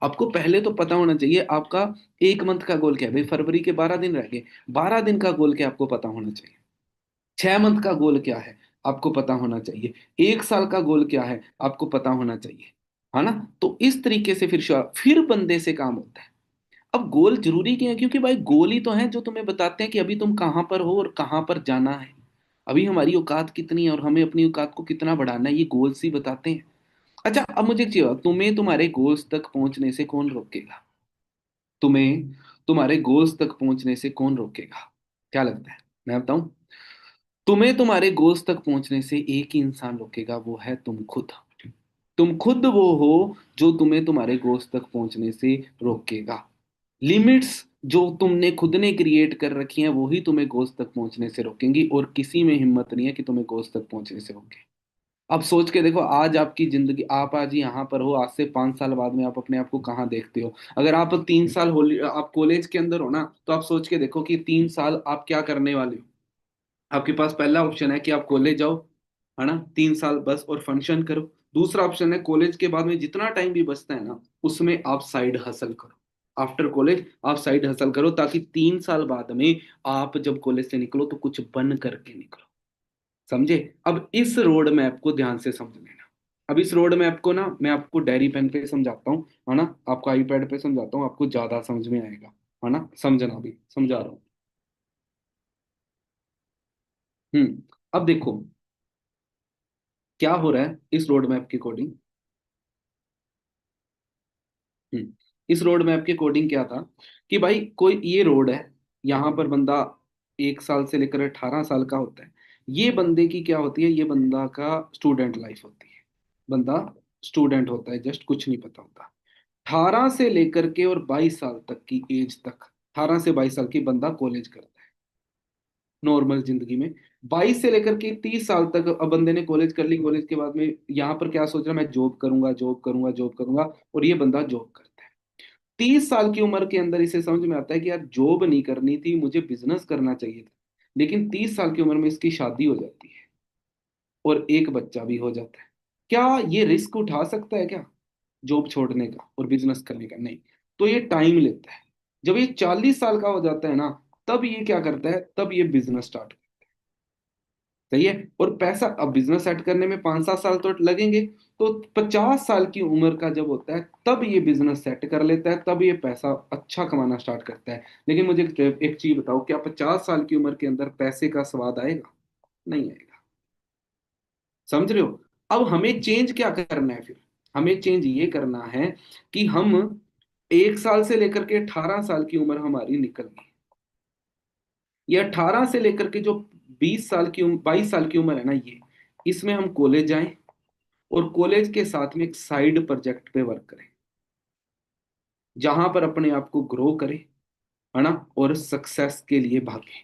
आपको पहले तो पता होना चाहिए आपका 1 मंथ का गोल क्या है। भाई फरवरी के 12 दिन रह गए, 12 दिन का गोल क्या है, आपको पता होना चाहिए। 6 मंथ का गोल क्या है, आपको पता होना चाहिए। 1 साल का गोल क्या है, आपको पता होना चाहिए, है ना। तो इस तरीके से फिर बंदे से काम होता है। अब गोल जरूरी क्यों है? क्योंकि भाई गोल ही तो है जो तुम्हें बताते हैं कि अभी तुम कहाँ पर हो और कहाँ पर जाना है। अभी हमारी औकात कितनी है और हमें अपनी औकात को कितना बढ़ाना है, ये गोल्स ही बताते हैं। अच्छा, अब मुझे एक चीज बताओ, तुम्हें तुम्हारे गोल्स तक पहुंचने से कौन रोकेगा? तुम्हें तुम्हारे गोल्स तक पहुंचने से कौन रोकेगा? क्या लगता है? मैं बताऊं, तुम्हें तुम्हारे गोल्स तक पहुंचने से एक ही इंसान रोकेगा, वो है तुम खुद। तुम खुद वो हो जो तुम्हें तुम्हारे गोल्स तक पहुंचने से रोकेगा। लिमिट्स जो तुमने खुद ने क्रिएट कर रखी हैं, वो ही तुम्हें गोल्स तक पहुंचने से रोकेंगी, और किसी में हिम्मत नहीं है कि तुम्हें गोल्स तक पहुंचने से रोके। अब सोच के देखो, आज आपकी जिंदगी, आप आज यहाँ पर हो, आज से 5 साल बाद में आप अपने आप को कहाँ देखते हो? अगर आप 3 साल आप कॉलेज के अंदर हो ना, तो आप सोच के देखो कि 3 साल आप क्या करने वाले हो। आपके पास पहला ऑप्शन है कि आप कॉलेज जाओ, है ना, 3 साल बस और फंक्शन करो। दूसरा ऑप्शन है कॉलेज के बाद में जितना टाइम भी बचता है ना, उसमें आप साइड हसल करो। आफ्टर कॉलेज आप साइड हसल करो, ताकि 3 साल बाद में आप जब कॉलेज से निकलो तो कुछ बन करके निकलो। समझे? अब इस रोड मैप को ध्यान से समझ लेना। अब इस रोड मैप को ना मैं आपको डायरी पेन पे समझाता हूँ, है ना, आपको आईपैड पे समझाता हूँ, आपको ज्यादा समझ में आएगा, है ना। समझना भी, समझा रहा हूँ। अब देखो क्या हो रहा है इस रोड मैप के अकॉर्डिंग। हम्म इस रोड मैप के अकॉर्डिंग क्या था, कि भाई कोई ये रोड है, यहाँ पर बंदा 1 साल से लेकर 18 साल का होता है। ये बंदे की क्या होती है, ये बंदा का स्टूडेंट लाइफ होती है। बंदा स्टूडेंट होता है, जस्ट कुछ नहीं पता होता। 18 से लेकर के और 22 साल तक की एज तक, 18 से 22 साल की बंदा कॉलेज करता है। नॉर्मल जिंदगी में। 22 से लेकर के 30 साल तक अब बंदे ने कॉलेज कर ली, कॉलेज के बाद में यहाँ पर क्या सोच रहा है, मैं जॉब करूंगा, जॉब करूंगा, जॉब करूंगा, और ये बंदा जॉब करता है। 30 साल की उम्र के अंदर इसे समझ में आता है कि यार जॉब नहीं करनी थी, मुझे बिजनेस करना चाहिए था। लेकिन 30 साल की उम्र में इसकी शादी हो जाती है और एक बच्चा भी हो जाता है। क्या ये रिस्क उठा सकता है क्या, जॉब छोड़ने का और बिजनेस करने का? नहीं। तो ये टाइम लेता है। जब ये 40 साल का हो जाता है ना, तब ये क्या करता है, तब ये बिजनेस स्टार्ट। सही है। और पैसा, अब बिजनेस सेट करने में 5-7 साल तो लगेंगे। तो 50 साल की उम्र का जब होता है, तब ये बिजनेस सेट कर लेता है, तब ये पैसा अच्छा कमाना स्टार्ट करता है। लेकिन मुझे एक चीज बताओ, क्या 50 साल की उम्र के अंदर पैसे का स्वाद आएगा? नहीं आएगा। समझ रहे हो? अब हमें चेंज क्या करना है फिर? हमें चेंज ये करना है कि हम 1 साल से लेकर के 18 साल की उम्र हमारी निकल गई। ये 18 से लेकर के जो 20 साल की 22 साल की उम्र है ना, ये इसमें हम कॉलेज जाएं और कॉलेज के साथ में एक साइड प्रोजेक्ट पे वर्क करें, जहां पर अपने आप को ग्रो करें, है ना, और सक्सेस के लिए भागें।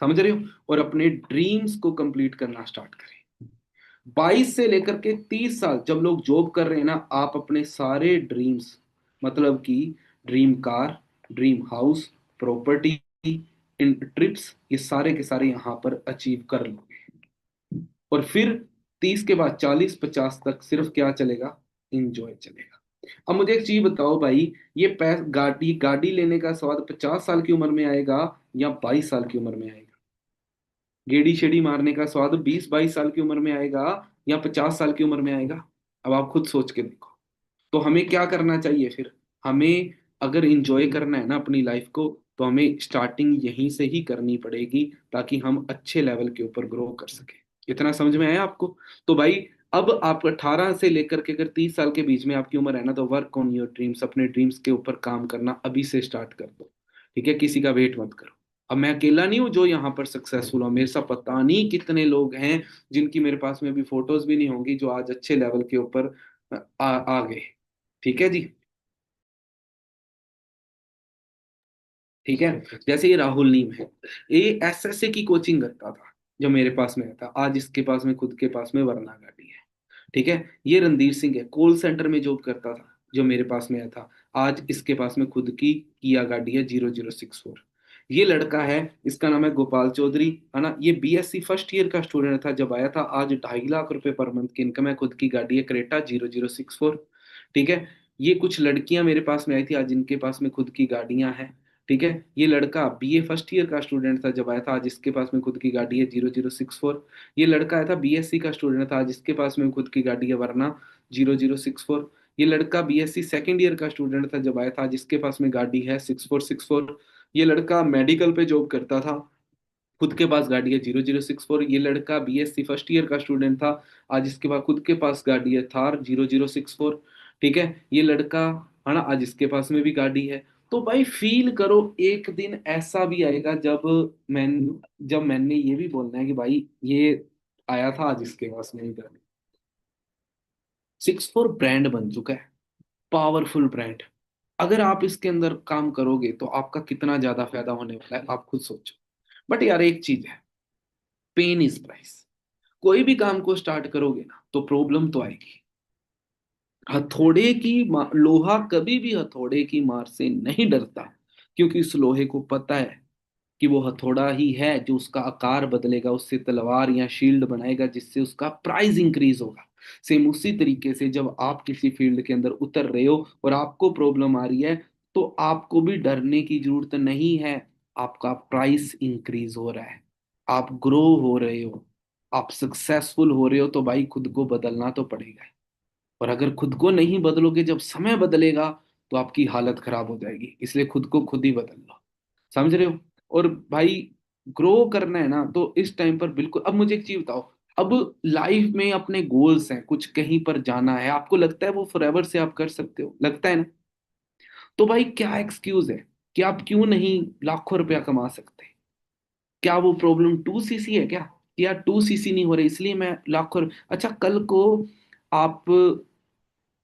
समझ रहे हो? और अपने ड्रीम्स को कंप्लीट करना स्टार्ट करें। 22 से लेकर के 30 साल जब लोग जॉब कर रहे हैं ना, आप अपने सारे ड्रीम्स, मतलब कि dream car, dream house, property, in trips, ये सारे के सारे यहाँ पर अचीव कर लोगे। और फिर 30 के बाद 40-50 तक सिर्फ क्या चलेगा? इंजॉय चलेगा। अब मुझे एक चीज बताओ भाई, ये गाड़ी गाड़ी लेने का स्वाद 50 साल की उम्र में आएगा या 22 साल की उम्र में आएगा? गेड़ी शेड़ी मारने का स्वाद 20-22 साल की उम्र में आएगा या 50 साल की उम्र में आएगा? अब आप खुद सोच के देखो। तो हमें क्या करना चाहिए फिर? हमें अगर इंजॉय करना है ना अपनी लाइफ को, तो हमें स्टार्टिंग यहीं से ही करनी पड़ेगी, ताकि हम अच्छे लेवल के ऊपर ग्रो कर सके। इतना समझ में आया आपको? तो भाई, अब आप 18 से लेकर के अगर 30 साल के बीच में आपकी उम्र है ना, तो वर्क ऑन योर ड्रीम्स, अपने ड्रीम्स के ऊपर काम करना अभी से स्टार्ट कर दो। ठीक है? किसी का वेट मत करो। अब मैं अकेला नहीं हूँ जो यहाँ पर सक्सेसफुल हो, मेरे साथ पता नहीं कितने लोग हैं जिनकी मेरे पास में भी फोटोज भी नहीं होंगी, जो आज अच्छे लेवल के ऊपर आ गए। ठीक है जी। ठीक है। जैसे ये राहुल नीम है, ये एसएससी की कोचिंग करता था, जो मेरे पास में था, आज इसके पास में खुद के पास में वरना गाड़ी है। ठीक है। ये रणधीर सिंह है, कॉल सेंटर में जॉब करता था, जो मेरे पास में था, आज इसके पास में खुद की किया गाड़ी है 0064। ये लड़का है, इसका नाम है गोपाल चौधरी, है ना, ये बीएससी फर्स्ट ईयर का स्टूडेंट था जब आया था, आज 2.5 लाख रुपए पर मंथ की इनकम है, खुद की गाड़ी है क्रेटा 0064। ठीक है। ये कुछ लड़कियां मेरे पास में आई थी, आज इनके पास में खुद की गाड़ियां हैं। ठीक है। ये लड़का बीए फर्स्ट ईयर का स्टूडेंट था जब आया था, आज इसके पास में खुद की गाड़ी है 0064। ये लड़का आया था बीएससी का स्टूडेंट था, आज इसके पास में खुद की गाड़ी है वरना 0064। ये लड़का बीएससी सेकेंड ईयर का स्टूडेंट था जब आया था, आज इसके पास में गाड़ी है 6464। ये लड़का मेडिकल पे जॉब करता था, खुद के पास गाड़ी है 0064। ये लड़का बीएससी फर्स्ट ईयर का स्टूडेंट था, आज इसके पास खुद के पास गाड़ी है थार 0064। ठीक है। ये लड़का, है ना, आज इसके पास में भी गाड़ी है। तो भाई फील करो, एक दिन ऐसा भी आएगा मैं जब मैंने ये भी बोलना है कि भाई ये आया था, आज इसके पास में भी गाड़ी। 64 ब्रांड बन चुका है, पावरफुल ब्रांड। अगर आप इसके अंदर काम करोगे तो आपका कितना ज्यादा फायदा होने वाला है, आप खुद सोचो। बट यार एक चीज है, पेन इज प्राइस। कोई भी काम को स्टार्ट करोगे ना, तो प्रॉब्लम तो आएगी। लोहा कभी भी हथौड़े की मार से नहीं डरता, क्योंकि इस लोहे को पता है कि वो हथौड़ा ही है जो उसका आकार बदलेगा, उससे तलवार या शील्ड बनाएगा, जिससे उसका प्राइस इंक्रीज होगा। सेम उसी तरीके से जब आप किसी फील्ड के अंदर उतर रहे हो और आपको प्रॉब्लम आ रही है, तो आपको भी डरने की जरूरत नहीं है। आपका प्राइस इंक्रीज हो रहा है, आप ग्रो हो रहे हो, आप सक्सेसफुल हो रहे हो, तो भाई खुद को बदलना तो पड़ेगा। और अगर खुद को नहीं बदलोगे, जब समय बदलेगा, तो आपकी हालत खराब हो जाएगी। इसलिए खुद को खुद ही बदल लो। समझ रहे हो? और भाई, ग्रो करना है ना, तो इस टाइम पर बिल्कुल। अब मुझे एक चीज बताओ, अब लाइफ में अपने गोल्स हैं, कुछ कहीं पर जाना है, आपको लगता है वो फॉरएवर से आप कर सकते हो? लगता है ना? तो भाई क्या एक्सक्यूज है कि आप क्यों नहीं लाखों रुपया कमा सकते? क्या वो प्रॉब्लम 2 सीसी है क्या, कि यार 2 सीसी नहीं हो रही इसलिए मैं लाखों अच्छा, कल को आप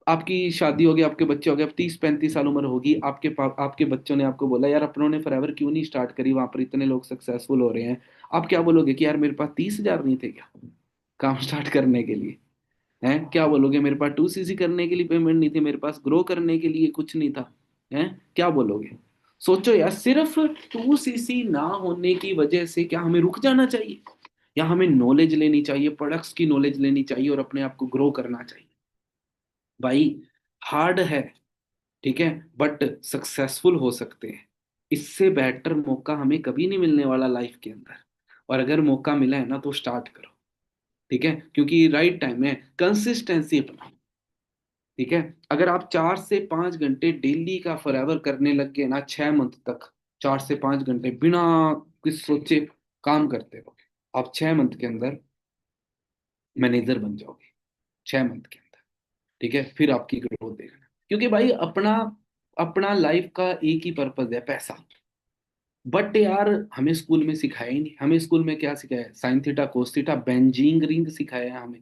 आपकी शादी हो गई, आपके बच्चे हो गए, अब 30-35 साल उम्र होगी, आपके बच्चों ने आपको बोला यार अपनों ने फॉरएवर क्यों नहीं स्टार्ट करी, वहां पर इतने लोग सक्सेसफुल हो रहे हैं। आप क्या बोलोगे कि यार मेरे पास 30,000 नहीं थे क्या काम स्टार्ट करने के लिए? हैं, क्या बोलोगे मेरे पास 2cc करने के लिए पेमेंट नहीं थी, मेरे पास ग्रो करने के लिए कुछ नहीं था? हैं, क्या बोलोगे? सोचो यार, सिर्फ 2cc ना होने की वजह से क्या हमें रुक जाना चाहिए? या हमें नॉलेज लेनी चाहिए, प्रोडक्ट्स की नॉलेज लेनी चाहिए और अपने आप को ग्रो करना चाहिए? भाई, हार्ड है, ठीक है, बट सक्सेसफुल हो सकते हैं। इससे बेटर मौका हमें कभी नहीं मिलने वाला लाइफ के अंदर। और अगर मौका मिला है ना तो स्टार्ट करो, ठीक है, क्योंकि राइट टाइम है। कंसिस्टेंसी अपनाओ, ठीक है। अगर आप 4 से 5 घंटे डेली का फॉरएवर करने लग गए ना, 6 मंथ तक 4 से 5 घंटे बिना कुछ सोचे काम करते रहोगे, आप 6 मंथ के अंदर मैनेजर बन जाओगे, 6 मंथ के अंदर, ठीक है। फिर आपकी ग्रोथ देखना, क्योंकि भाई अपना अपना लाइफ का एक ही पर्पज है, पैसा। बट यार हमें स्कूल में सिखाया ही नहीं। हमें स्कूल में क्या सिखाया है? Sine theta cos theta benzene ring सिखाया है हमें।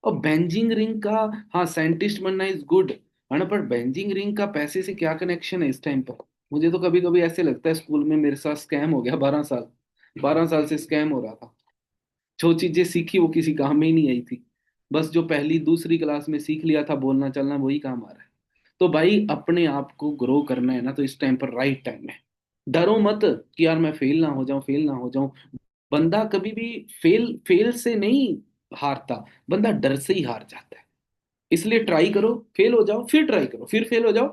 और बेंजिंग रिंग का, हाँ साइंटिस्ट बनना इज गुड है ना, पर बेंजिंग रिंग का पैसे से क्या कनेक्शन है इस टाइम पर? मुझे तो कभी कभी ऐसे लगता है स्कूल में मेरे साथ स्कैम हो गया। 12 साल, 12 साल से स्कैम हो रहा था। जो चीजें सीखी वो किसी काम में ही नहीं आई थी। बस जो पहली दूसरी क्लास में सीख लिया था बोलना चलना, वही काम आ रहा है। तो भाई अपने आप को ग्रो करना है ना, तो इस टाइम पर राइट टाइम है। डरो मत कि यार मैं फेल ना हो जाऊं, फेल ना हो जाऊं। बंदा कभी भी फेल फेल से नहीं हारता, बंदा डर से ही हार जाता है। इसलिए ट्राई करो, फेल हो जाओ फिर ट्राई करो, फिर फेल हो जाओ,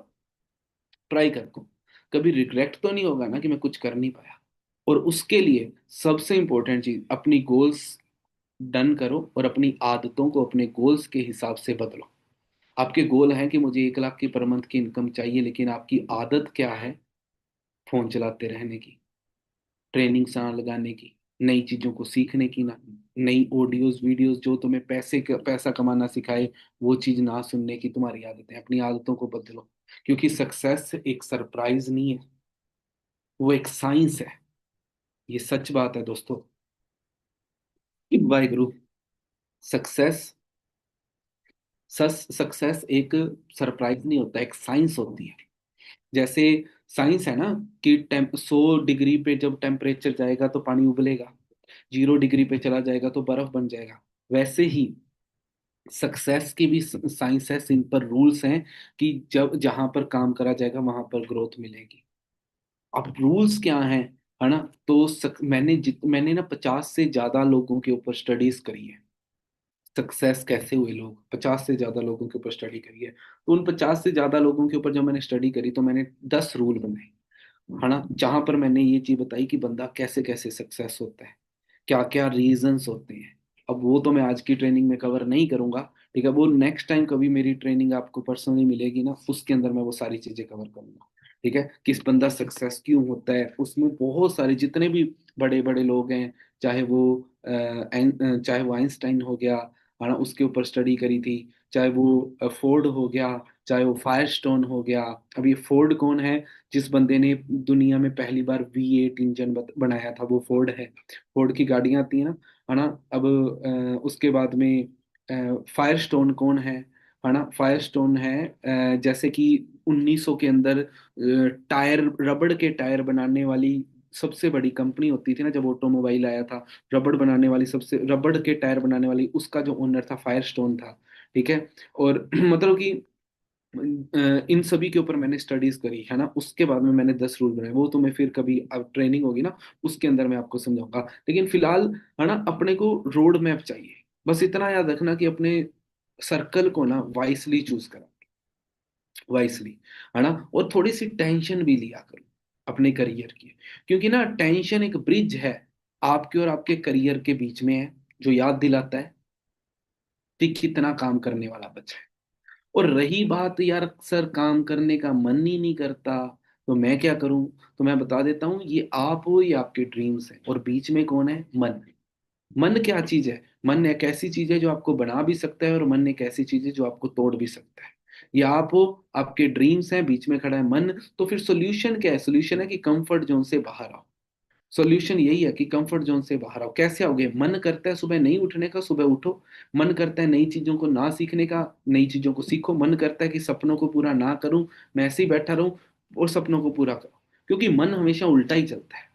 ट्राई करो। कभी रिग्रेट तो नहीं होगा ना कि मैं कुछ कर नहीं पाया। और उसके लिए सबसे इंपॉर्टेंट चीज, अपनी गोल्स डन करो और अपनी आदतों को अपने गोल्स के हिसाब से बदलो। आपके गोल हैं कि मुझे 1 लाख की पर मंथ की इनकम चाहिए, लेकिन आपकी आदत क्या है? फोन चलाते रहने की, ट्रेनिंग्स ना लगाने की, नई चीजों को सीखने की ना, नई ऑडियोज वीडियोस जो तुम्हें पैसा कमाना सिखाए वो चीज ना सुनने की। तुम्हारी आदतें, अपनी आदतों को बदलो, क्योंकि सक्सेस एक सरप्राइज नहीं है, वो एक साइंस है। ये सच बात है दोस्तों। वाहिगुरु। सक्सेस सक्सेस एक सरप्राइज नहीं होता, एक साइंस होती है। जैसे साइंस है ना कि 100 डिग्री पे जब टेम्परेचर जाएगा तो पानी उबलेगा, 0 डिग्री पे चला जाएगा तो बर्फ बन जाएगा। वैसे ही सक्सेस की भी साइंस है, सिंपल रूल्स हैं कि जब जहां पर काम करा जाएगा वहां पर ग्रोथ मिलेगी। अब रूल्स क्या हैं, है ना? तो मैंने ना 50 से ज्यादा लोगों के ऊपर स्टडीज करी है। सक्सेस कैसे हुए लोग, 50 से ज्यादा लोगों के ऊपर स्टडी करी है। तो उन 50 से ज्यादा लोगों के ऊपर जब मैंने स्टडी करी तो मैंने 10 रूल बनाए, है ना, जहां पर मैंने ये चीज बताई कि बंदा कैसे कैसे सक्सेस होता है, क्या क्या रीजंस होते हैं। अब वो तो मैं आज की ट्रेनिंग में कवर नहीं करूंगा, ठीक है, वो नेक्स्ट टाइम कभी मेरी ट्रेनिंग आपको पर्सनली मिलेगी ना, उसके अंदर मैं वो सारी चीजें कवर करूंगा। ठीक है, किस बंदा सक्सेस क्यों होता है, उसमें बहुत सारे जितने भी बड़े बड़े लोग हैं, चाहे वो चाहे वो आइंस्टाइन हो गया, है ना, उसके ऊपर स्टडी करी थी। चाहे वो फोर्ड हो गया, चाहे वो फायरस्टोन हो गया। अब ये फोर्ड कौन है? जिस बंदे ने दुनिया में पहली बार V8 इंजन बनाया था वो फोर्ड है। फोर्ड की गाड़ियां आती हैं ना, है ना। अब उसके बाद में फायरस्टोन कौन है ना, फायरस्टोन है जैसे कि 1900 के अंदर टायर, रबड़ के टायर बनाने वाली सबसे बड़ी कंपनी होती थी ना, जब ऑटोमोबाइल आया था, रबड़ के टायर बनाने वाली, उसका जो ओनर था फायरस्टोन था। ठीक है। और मतलब कि इन सभी के ऊपर मैंने स्टडीज करी है ना। उसके बाद में मैंने 10 रूल बनाए, वो तुम्हें फिर कभी अब ट्रेनिंग होगी ना उसके अंदर मैं आपको समझाऊंगा। लेकिन फिलहाल, है ना, अपने को रोड मैप चाहिए। बस इतना याद रखना कि अपने सर्कल को ना वाइसली चूज करा, वाइसली, है ना। और थोड़ी सी टेंशन भी लिया करो अपने करियर की, क्योंकि ना टेंशन एक ब्रिज है आपके और आपके करियर के बीच में है, जो याद दिलाता है कि कितना काम करने वाला बचा है। और रही बात यार अक्सर काम करने का मन ही नहीं करता, तो मैं क्या करूं? तो मैं बता देता हूं, ये आप हो, ये आपके ड्रीम्स हैं, और बीच में कौन है? मन। मन क्या चीज है? मन एक ऐसी चीज है जो आपको बना भी सकता है, और मन एक ऐसी चीज है जो आपको तोड़ भी सकता है। ये आप हो, आपके ड्रीम्स हैं, बीच में खड़ा है मन। तो फिर सोल्यूशन क्या है? सोल्यूशन है कि कंफर्ट जोन से बाहर आओ, सॉल्यूशन यही है कि कंफर्ट जोन से बाहर आओ। कैसे आओगे? मन करता है सुबह नहीं उठने का, सुबह उठो। मन करता है नई चीजों को ना सीखने का, नई चीजों को सीखो। मन करता है कि सपनों को पूरा ना करूं, मैं ऐसे ही बैठा रहूं, और सपनों को पूरा करो। क्योंकि मन हमेशा उल्टा ही चलता है।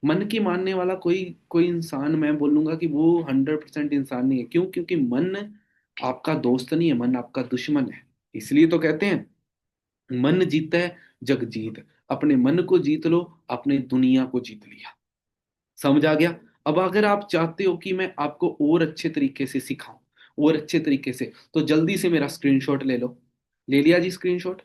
मन की मानने वाला कोई कोई इंसान, मैं बोलूंगा कि वो 100% इंसान नहीं है। क्यों? क्योंकि मन आपका दोस्त नहीं है, मन आपका दुश्मन है। इसलिए तो कहते हैं, मन जीता है जग जीत। अपने मन को जीत लो, अपने दुनिया को जीत लिया। समझ आ गया? अब अगर आप चाहते हो कि मैं आपको और अच्छे तरीके से सिखाऊं, और अच्छे तरीके से, तो जल्दी से मेरा स्क्रीनशॉट ले लो। ले लिया जी स्क्रीनशॉट?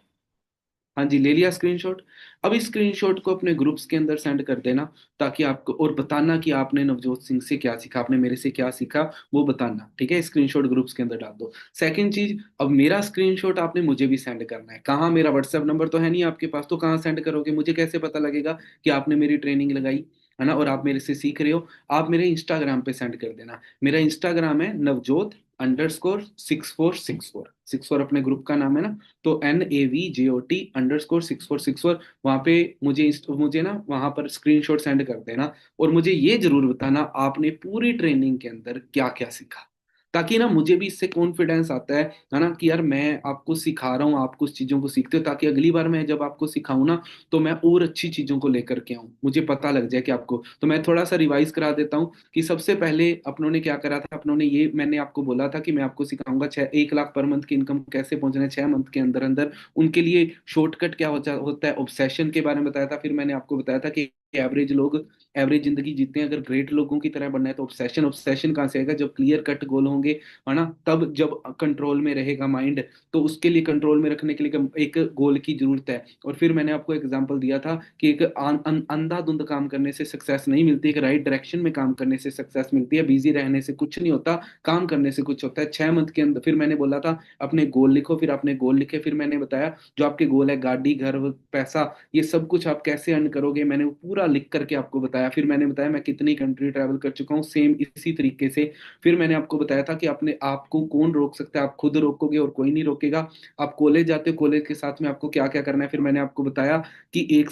हाँ जी, ले लिया स्क्रीनशॉट। अब इस स्क्रीनशॉट को अपने ग्रुप्स के अंदर सेंड कर देना, ताकि आपको, और बताना कि आपने नवजोत सिंह से क्या सीखा, आपने मेरे से क्या सीखा, वो बताना। ठीक है? स्क्रीनशॉट ग्रुप्स के अंदर डाल दो। सेकंड चीज, अब मेरा स्क्रीनशॉट आपने मुझे भी सेंड करना है। कहाँ? मेरा व्हाट्सएप नंबर तो है नहीं आपके पास, तो कहाँ सेंड करोगे? मुझे कैसे पता लगेगा कि आपने मेरी ट्रेनिंग लगाई, है ना, और आप मेरे से सीख रहे हो? आप मेरे इंस्टाग्राम पे सेंड कर देना। मेरा इंस्टाग्राम है नवजोत_6464 अपने ग्रुप का नाम है ना। तो NAVJOT_6464, वहां पे मुझे ना वहां पर स्क्रीनशॉट सेंड कर देना। और मुझे ये जरूर बताना आपने पूरी ट्रेनिंग के अंदर क्या क्या सीखा, ताकि ना मुझे भी इससे कॉन्फिडेंस आता है ना, कि यार मैं आपको सिखा रहा हूँ, आप कुछ चीजों को सीखते हो, ताकि अगली बार मैं जब आपको सिखाऊं ना, तो मैं और अच्छी चीजों को लेकर के आऊं, मुझे पता लग जाए कि आपको। तो मैं थोड़ा सा रिवाइज करा देता हूँ कि सबसे पहले अपनों ने क्या करा था। अपनों ने ये, मैंने आपको बोला था कि मैं आपको सिखाऊंगा 1 लाख पर मंथ की इनकम कैसे पहुंचना है 6 मंथ के अंदर अंदर। उनके लिए शॉर्टकट क्या होता है, ऑब्सेशन के बारे में बताया था। फिर मैंने आपको बताया था कि एवरेज लोग एवरेज जिंदगी जीते हैं, अगर ग्रेट लोगों की तरह बनना है तो ऑब्सेशन ऑब्सेशन कहाँ से आएगा? जब क्लियर कट गोल होंगे, है ना, तब जब कंट्रोल में रहेगा माइंड। तो उसके लिए, कंट्रोल में रखने के लिए एक गोल की जरूरत है। और फिर मैंने आपको एग्जांपल दिया था कि एक अंधाधुंध काम करने से सक्सेस नहीं मिलती, एक राइट डायरेक्शन में काम करने से सक्सेस मिलती है। बिजी रहने से कुछ नहीं होता, काम करने से कुछ होता है। 6 मंथ के अंदर, फिर मैंने बोला था अपने गोल लिखो। फिर आपने गोल लिखे। फिर मैंने बताया जो आपके गोल है, गाड़ी, घर, पैसा, ये सब कुछ आप कैसे अर्न करोगे, मैंने वो पूरा लिख करके आपको बताया। फिर मैंने बताया मैं कितनी कंट्री ट्रैवल कर चुका हूँ, सेम इसी तरीके से। फिर मैंने आपको बताया था कि अपने आप को कौन रोक सकता है, आप खुद रोकोगे और कोई नहीं रोकेगा। आप कॉलेज जाते हो, कॉलेज के साथ में आपको क्या क्या करना है। फिर मैंने आपको बताया कि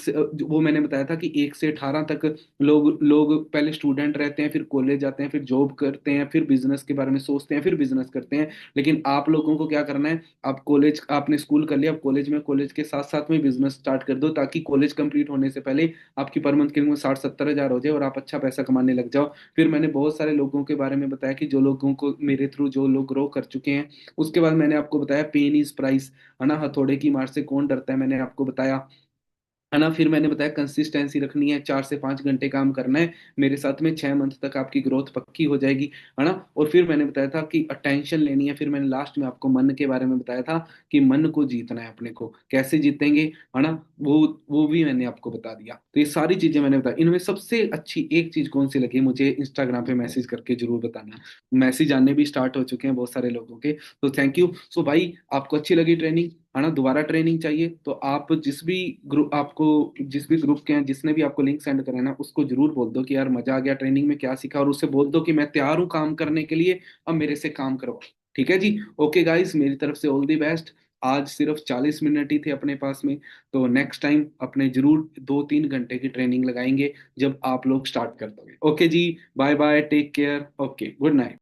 वो मैंने बताया था कि 1 से 18 तक लोग लोग पहले स्टूडेंट रहते हैं, फिर कॉलेज जाते हैं, फिर जॉब करते हैं, फिर बिजनेस के बारे में सोचते हैं, फिर बिजनेस करते हैं। लेकिन आप लोगों को क्या करना है, आप कॉलेज, आपने स्कूल कर लिया, आप कॉलेज में, कॉलेज के साथ साथ में बिजनेस स्टार्ट कर दो, ताकि कॉलेज कंप्लीट होने से पहले आपकी पर मंथ की इनकम 60-70 हजार हो जाए और आप अच्छा पैसा कमाने लग जाओ। फिर मैंने बहुत सारे लोगों के बारे में बताया कि जो लोगों को मेरे थ्रू जो लोग ग्रो कर चुके हैं। उसके बाद मैंने आपको बताया पेन इज प्राइस, है ना, हथौड़े की मार से कौन डरता है, मैंने आपको बताया, है ना। फिर मैंने बताया कंसिस्टेंसी रखनी है, 4 से 5 घंटे काम करना है मेरे साथ में, 6 मंथ तक आपकी ग्रोथ पक्की हो जाएगी, है ना। और फिर मैंने बताया था कि अटेंशन लेनी है। फिर मैंने लास्ट में आपको मन के बारे में बताया था कि मन को जीतना है अपने को, कैसे जीतेंगे, है ना, वो भी मैंने आपको बता दिया। तो ये सारी चीजें मैंने बताई। इनमें सबसे अच्छी एक चीज कौन सी लगी, मुझे इंस्टाग्राम पे मैसेज करके जरूर बताना। मैसेज आने भी स्टार्ट हो चुके हैं बहुत सारे लोगों के, तो थैंक यू। सो भाई, आपको अच्छी लगी ट्रेनिंग, है ना, दोबारा ट्रेनिंग चाहिए तो आप जिस भी ग्रुप के हैं, जिसने भी आपको लिंक सेंड करा है ना, उसको जरूर बोल दो कि यार मजा आ गया, ट्रेनिंग में क्या सीखा, और उससे बोल दो कि मैं तैयार हूँ काम करने के लिए, अब मेरे से काम करो। ठीक है जी? ओके गाइस, मेरी तरफ से ऑल द बेस्ट। आज सिर्फ 40 मिनट ही थे अपने पास में, तो नेक्स्ट टाइम अपने जरूर 2-3 घंटे की ट्रेनिंग लगाएंगे जब आप लोग स्टार्ट कर दोगे। ओके जी, bye bye, take care, okay, good night.